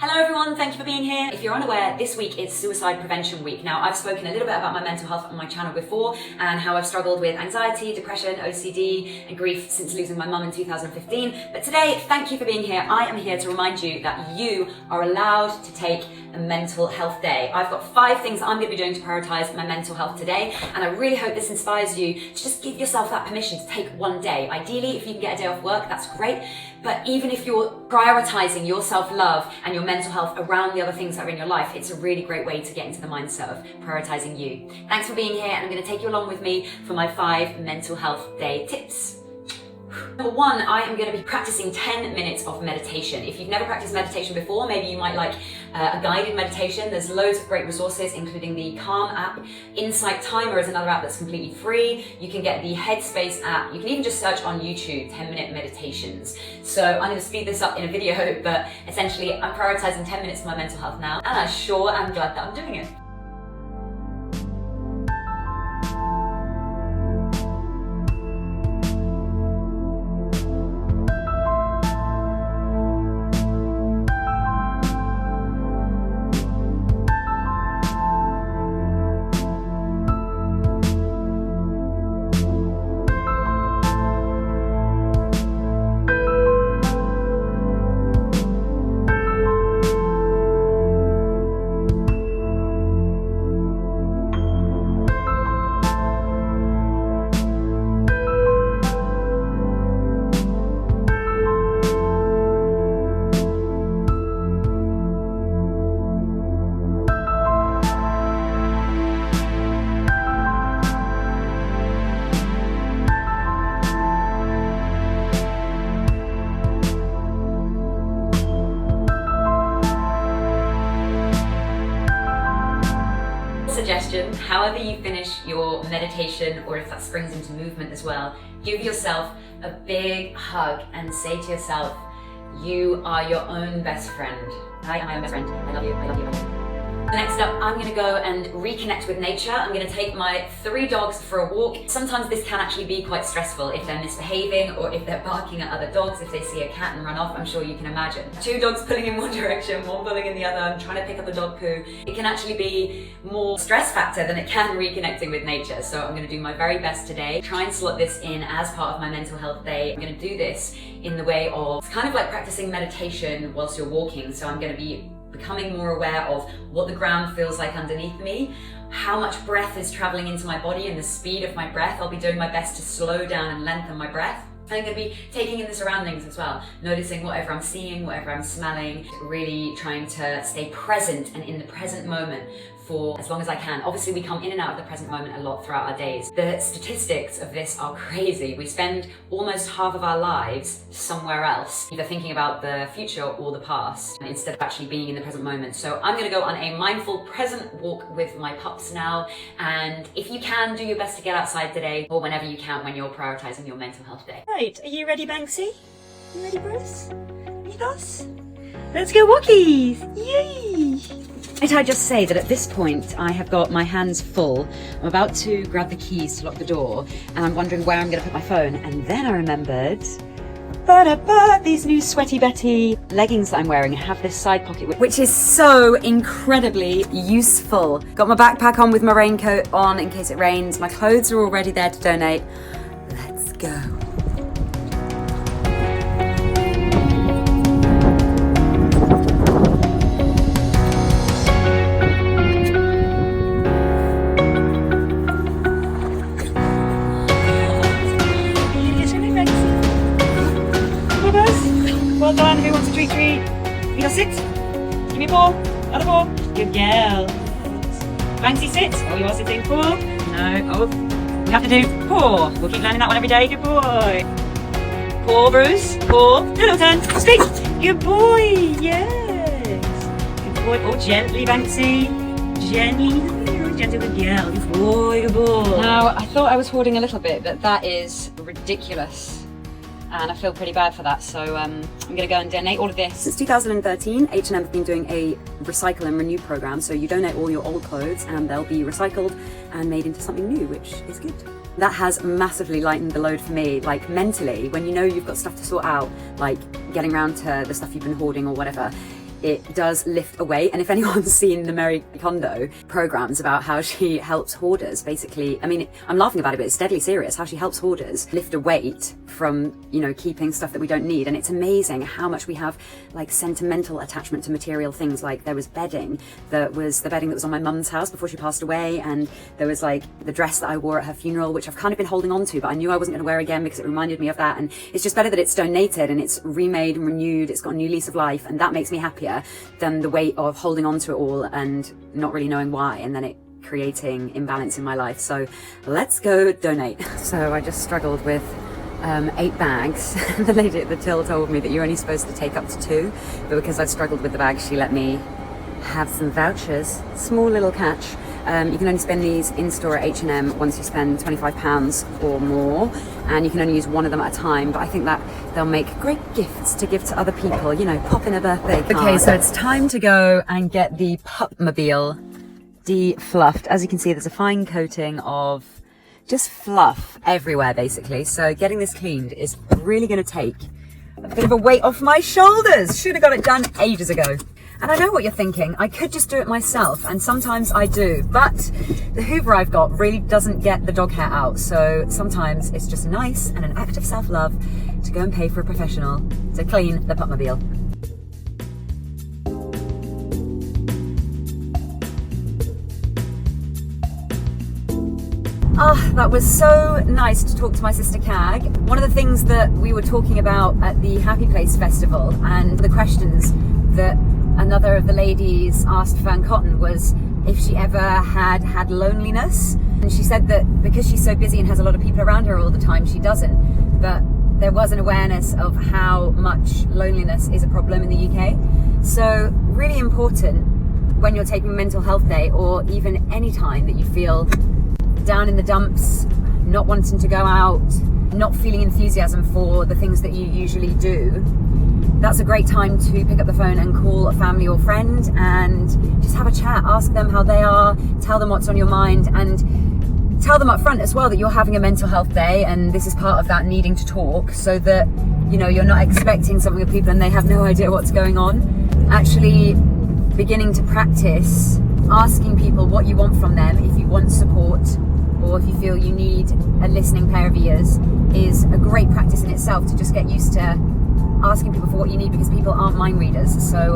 Hello everyone, thank you for being here. If you're unaware, this week is Suicide Prevention Week. Now, I've spoken a little bit about my mental health on my channel before and how I've struggled with anxiety, depression, OCD and grief since losing my mum in 2015. But today, thank you for being here. I am here to remind you that you are allowed to take a mental health day. I've got 5 things that I'm going to be doing to prioritise my mental health today, and I really hope this inspires you to just give yourself that permission to take one day. Ideally, if you can get a day off work, that's great. But even if you're prioritising your self-love and your mental health around the other things that are in your life, it's a really great way to get into the mindset of prioritising you. Thanks for being here, and I'm going to take you along with me for my 5 mental health day tips. Number 1, I am going to be practicing 10 minutes of meditation. If you've never practiced meditation before, maybe you might like a guided meditation. There's loads of great resources, including the Calm app. Insight Timer is another app that's completely free. You can get the Headspace app. You can even just search on YouTube 10-minute meditations. So I'm going to speed this up in a video, but essentially I'm prioritizing 10 minutes of my mental health now, and I sure am glad that I'm doing it. Suggestion, however you finish your meditation, or if that springs into movement as well, give yourself a big hug and say to yourself, you are your own best friend. I am my own best friend. I love you, I love you, I love you. Next up, I'm going to go and reconnect with nature. I'm going to take my 3 dogs for a walk. Sometimes this can actually be quite stressful if they're misbehaving or if they're barking at other dogs, if they see a cat and run off, I'm sure you can imagine. 2 dogs pulling in one direction, 1 pulling in the other, I'm trying to pick up a dog poo. It can actually be more stress factor than it can reconnecting with nature. So I'm going to do my very best today. Try and slot this in as part of my mental health day. I'm going to do this in the way of, it's kind of like practicing meditation whilst you're walking. So I'm going to be becoming more aware of what the ground feels like underneath me, how much breath is traveling into my body and the speed of my breath. I'll be doing my best to slow down and lengthen my breath. I'm going to be taking in the surroundings as well, noticing whatever I'm seeing, whatever I'm smelling, really trying to stay present and in the present moment for as long as I can. Obviously, we come in and out of the present moment a lot throughout our days. The statistics of this are crazy. We spend almost half of our lives somewhere else, either thinking about the future or the past, instead of actually being in the present moment. So I'm gonna go on a mindful present walk with my pups now. And if you can, do your best to get outside today, or whenever you can when you're prioritizing your mental health day. Right, are you ready, Banksy? You ready, Bruce? With us? Let's go walkies! Yay! Might I just say that at this point I have got my hands full. I'm about to grab the keys to lock the door and I'm wondering where I'm going to put my phone, and then I remembered these new Sweaty Betty leggings that I'm wearing have this side pocket which is so incredibly useful. Got my backpack on with my raincoat on in case it rains. My clothes are already there to donate. Let's go. Well done, who wants a treat? You go sit. Give me a paw. Other paw. Good girl. Banksy sit. Oh, you are sitting. Paw. No. Oh, we have to do paw. We'll keep learning that one every day. Good boy. Paw, Bruce. Paw. Little turn. Straight. Good boy. Yes. Good boy. Oh, gently, Banksy. Gently. Gentle, good girl. Good boy. Good boy. Now, I thought I was hoarding a little bit, but that is ridiculous. And I feel pretty bad for that, so I'm going to go and donate all of this. Since 2013, H&M have been doing a recycle and renew program, so you donate all your old clothes and they'll be recycled and made into something new, which is good. That has massively lightened the load for me, like mentally, when you know you've got stuff to sort out, like getting around to the stuff you've been hoarding or whatever. it does lift a weight. And if anyone's seen the Mary Kondo programs about how she helps hoarders, basically, I mean, I'm laughing about it, but it's deadly serious, how she helps hoarders lift a weight from, you know, keeping stuff that we don't need. And it's amazing how much we have like sentimental attachment to material things. Like there was bedding, that was the bedding that was on my mum's house before she passed away, and there was like the dress that I wore at her funeral, which I've kind of been holding on to, but I knew I wasn't going to wear again because it reminded me of that. And it's just better that it's donated and it's remade and renewed, it's got a new lease of life, and that makes me happier than the weight of holding on to it all and not really knowing why, and then it creating imbalance in my life. So let's go donate. So I just struggled with 8 bags. The lady at the till told me that you're only supposed to take up to 2, but because I struggled with the bags, she let me have some vouchers. Small little catch. You can only spend these in store at H&M once you spend £25 or more, and you can only use one of them at a time, but I think that they'll make great gifts to give to other people, you know, pop in a birthday card. Okay, so it's time to go and get the Pupmobile de-fluffed. As you can see, there's a fine coating of just fluff everywhere, basically. So getting this cleaned is really going to take a bit of a weight off my shoulders. Should have got it done ages ago. And I know what you're thinking, I could just do it myself, and sometimes I do, but the Hoover I've got really doesn't get the dog hair out, so sometimes it's just nice and an act of self-love to go and pay for a professional to clean the Pupmobile. That was so nice to talk to my sister Cag. One of the things that we were talking about at the Happy Place Festival, and the questions that another of the ladies asked Fern Cotton, was if she ever had loneliness. And she said that because she's so busy and has a lot of people around her all the time, she doesn't. But there was an awareness of how much loneliness is a problem in the UK. So really important when you're taking mental health day, or even any time that you feel down in the dumps, not wanting to go out, not feeling enthusiasm for the things that you usually do. That's a great time to pick up the phone and call a family or friend and just have a chat, ask them how they are, tell them what's on your mind, and tell them up front as well that you're having a mental health day and this is part of that needing to talk, so that, you know, you're not expecting something of people and they have no idea what's going on. Actually beginning to practice asking people what you want from them, if you want support or if you feel you need a listening pair of ears, is a great practice in itself to just get used to asking people for what you need, because people aren't mind readers. So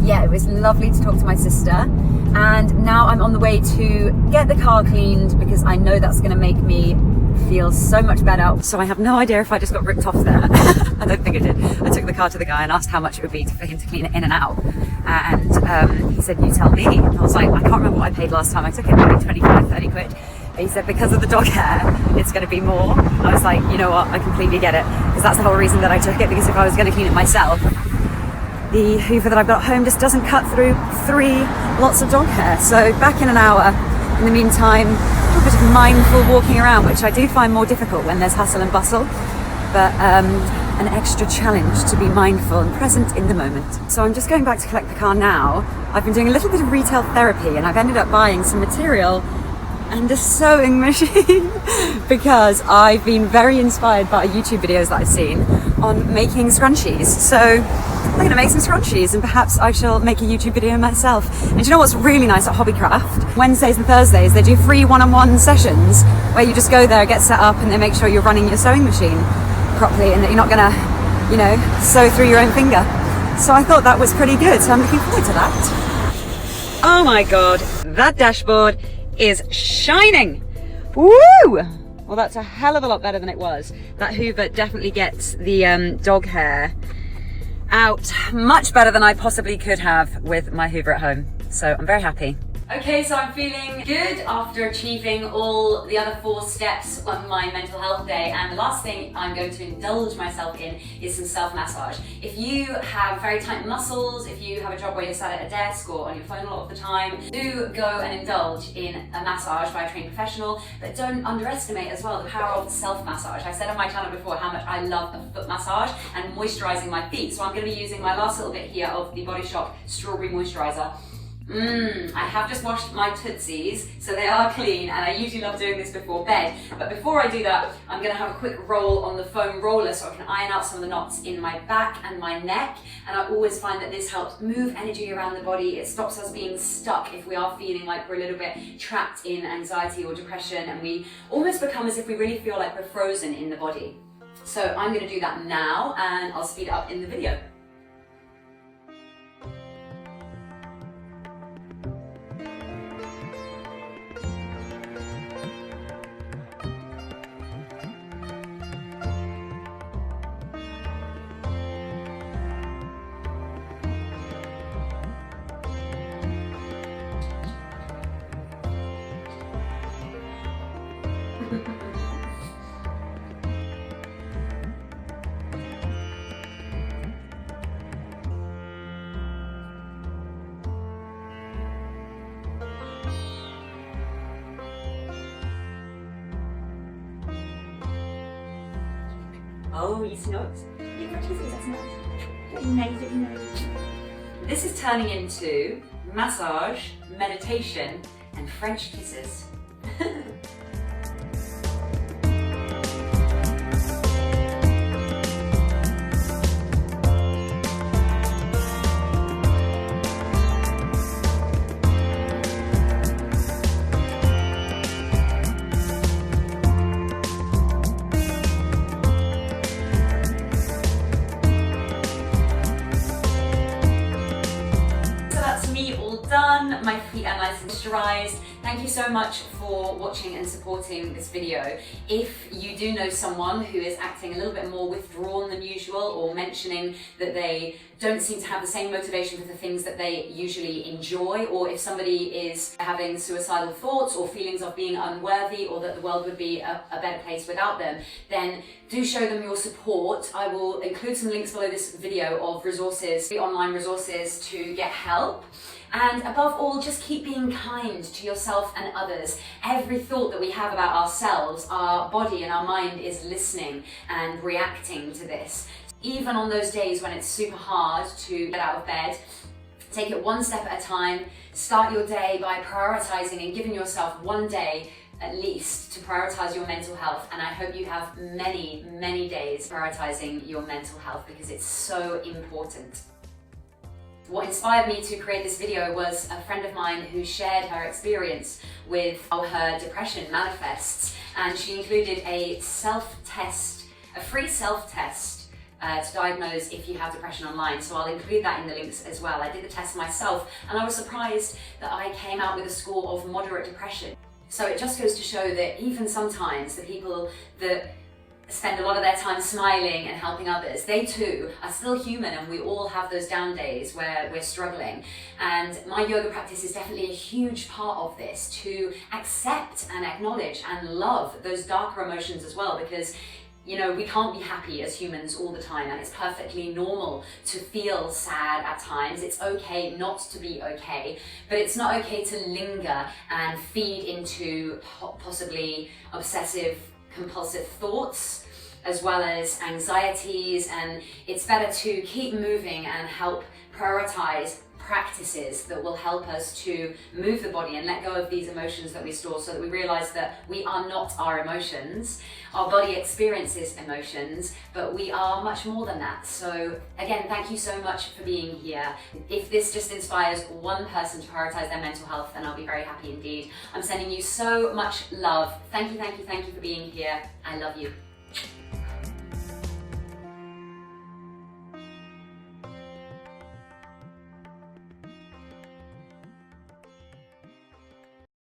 yeah, it was lovely to talk to my sister, and now I'm on the way to get the car cleaned because I know that's going to make me feel so much better. So I have no idea if I just got ripped off there. I don't think I did. I took the car to the guy and asked how much it would be for him to clean it in and out, and he said, you tell me. And I was like, I can't remember what I paid last time I took it, maybe 25, 30 quid. He said, because of the dog hair, it's going to be more. I was like, you know what, I completely get it, because that's the whole reason that I took it, because if I was going to clean it myself, the Hoover that I've got at home just doesn't cut through 3 lots of dog hair. So back in an hour. In the meantime, a little bit of mindful walking around, which I do find more difficult when there's hustle and bustle, but an extra challenge to be mindful and present in the moment. So I'm just going back to collect the car now. I've been doing a little bit of retail therapy, and I've ended up buying some material and a sewing machine because I've been very inspired by YouTube videos that I've seen on making scrunchies. So I'm going to make some scrunchies, and perhaps I shall make a YouTube video myself. And do you know what's really nice at Hobbycraft? Wednesdays and Thursdays they do free one-on-one sessions where you just go there, get set up, and they make sure you're running your sewing machine properly and that you're not going to, you know, sew through your own finger. So I thought that was pretty good, so I'm looking forward to that. Oh my god, that dashboard is shining. Woo! Well, that's a hell of a lot better than it was. That Hoover definitely gets the dog hair out much better than I possibly could have with my Hoover at home. So I'm very happy. Okay, so I'm feeling good after achieving all the other 4 steps on my mental health day, and the last thing I'm going to indulge myself in is some self-massage. If you have very tight muscles, if you have a job where you're sat at a desk or on your phone a lot of the time, do go and indulge in a massage by a trained professional, but don't underestimate as well the power of self-massage. I said on my channel before how much I love a foot massage and moisturising my feet, so I'm going to be using my last little bit here of the Body Shop Strawberry Moisturiser. I have just washed my tootsies, so they are clean, and I usually love doing this before bed. But before I do that, I'm gonna have a quick roll on the foam roller so I can iron out some of the knots in my back and my neck. And I always find that this helps move energy around the body. It stops us being stuck if we are feeling like we're a little bit trapped in anxiety or depression, and we almost become as if we really feel like we're frozen in the body. So I'm gonna do that now, and I'll speed it up in the video. Oh, you snort. You practice that snort. Very nice, very nice. This is turning into massage, meditation, and French kisses. Done, my feet are nice and moisturized. Thank you so much for watching and supporting this video. If you do know someone who is acting a little bit more withdrawn than usual, or mentioning that they don't seem to have the same motivation for the things that they usually enjoy, or if somebody is having suicidal thoughts or feelings of being unworthy, or that the world would be a better place without them, then do show them your support. I will include some links below this video of resources, online resources to get help. And above all, just keep being kind to yourself and others. Every thought that we have about ourselves, our body and our mind is listening and reacting to this. Even on those days when it's super hard to get out of bed, take it one step at a time. Start your day by prioritizing and giving yourself one day at least to prioritize your mental health. And I hope you have many, many days prioritizing your mental health, because it's so important. What inspired me to create this video was a friend of mine who shared her experience with how her depression manifests, and she included a self-test, a free self-test to diagnose if you have depression online. So I'll include that in the links as well. I did the test myself, and I was surprised that I came out with a score of moderate depression. So it just goes to show that even sometimes the people that spend a lot of their time smiling and helping others, they too are still human, and we all have those down days where we're struggling. And my yoga practice is definitely a huge part of this, to accept and acknowledge and love those darker emotions as well, because you know, we can't be happy as humans all the time, and it's perfectly normal to feel sad at times. It's okay not to be okay, but it's not okay to linger and feed into possibly obsessive compulsive thoughts, as well as anxieties. And it's better to keep moving and help prioritize practices that will help us to move the body and let go of these emotions that we store, so that we realize that we are not our emotions. Our body experiences emotions, but we are much more than that. So again, thank you so much for being here. If this just inspires one person to prioritize their mental health, then I'll be very happy indeed. I'm sending you so much love. Thank you, thank you, thank you for being here. I love you.